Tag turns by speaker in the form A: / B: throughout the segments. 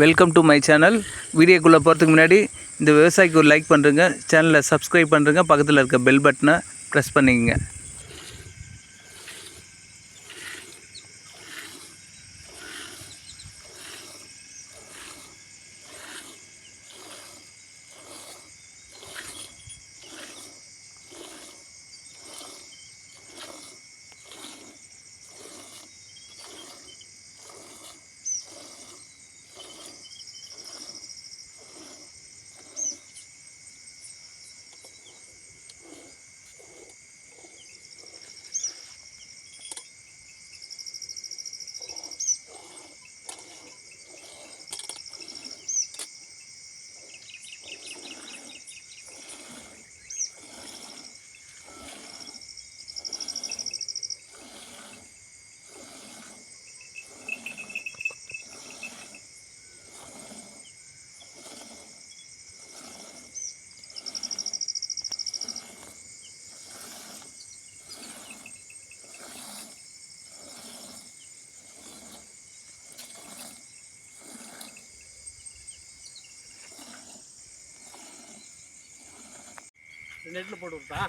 A: Welcome to my channel. வீடியோக்குள்ளே போகிறதுக்கு முன்னாடி இந்த விவசாயிக்கு ஒரு லைக் பண்ணுறங்க, சேனலை சப்ஸ்கிரைப் பண்ணுறங்க, பக்கத்தில் இருக்க பெல் பட்டனை ப்ரெஸ் பண்ணிக்கங்க.
B: நெட்டில் போட்டு விட்டா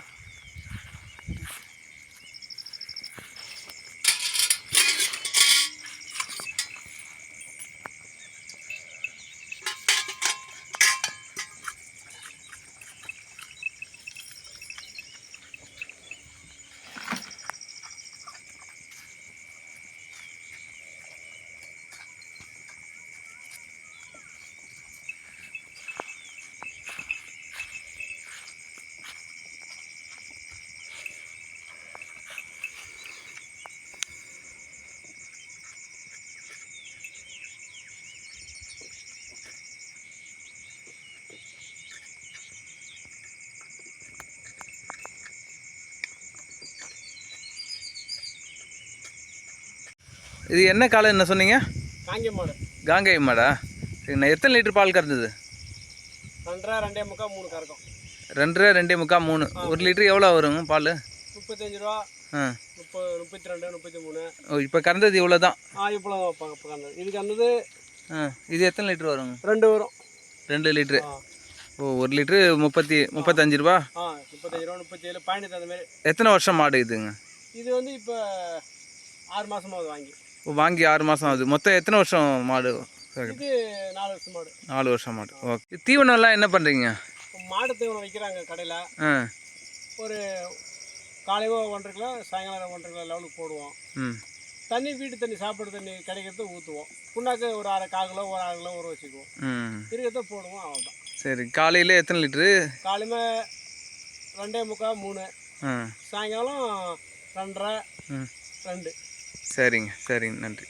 A: இது என்ன காலம் என்ன சொன்னீங்க?
B: காங்கேய மாடு.
A: காங்கேய மாடா? சரிண்ணா. எத்தனை லிட்டர் பால் கறந்தது?
B: 2.5 2.25 3 கறக்கும்.
A: 2.5 2.25 3. ஒரு லிட்டர் எவ்வளோ வருங்க பால்?
B: 35 ரூபா. 32 33.
A: ஓ, இப்போ கறந்தது இவ்வளோ தான்?
B: இவ்வளோ கறந்தது. இது கறந்தது.
A: இது எத்தனை லிட்டர் வருங்க?
B: 2 வரும்.
A: 2 லிட்ரு. ஓ, ஒரு லிட்ரு 35 ரூபா.
B: 35 ரூபா 37 பாயிண்ட் அந்த மாதிரி.
A: எத்தனை வருஷம் மாடு இதுங்க?
B: இது வந்து இப்போ 6 மாதமாவது வாங்கி.
A: வாங்கி 6 மாதம் ஆகுது. மொத்தம் எத்தனை வருஷம் மாடு?
B: இது 4 வருஷம் மாடு.
A: 4 வருஷம் மாடு. ஓகே. தீவனம்லாம் என்ன பண்ணுறீங்க?
B: மாடு தீவனம் வைக்கிறாங்க கடையில். ஒரு காலையில் 1.5 கிலோ, சாயங்காலம் 1.5 கிலோ லெவலுக்கு போடுவோம். தண்ணி வீட்டு தண்ணி சாப்பாடு தண்ணி கிடைக்கிறத ஊற்றுவோம். புண்ணாக்கு ஒரு 1/4 கிலோ 1/2 கிலோ ஊற வச்சுக்குவோம். இருக்கிறத போடுவோம், அவ்வளோதான்.
A: சரி. காலையில் எத்தனை லிட்ரு?
B: காலையில் 2.25 3. சாயங்காலம் 2.5 2.
A: சரிங்க. நன்றி.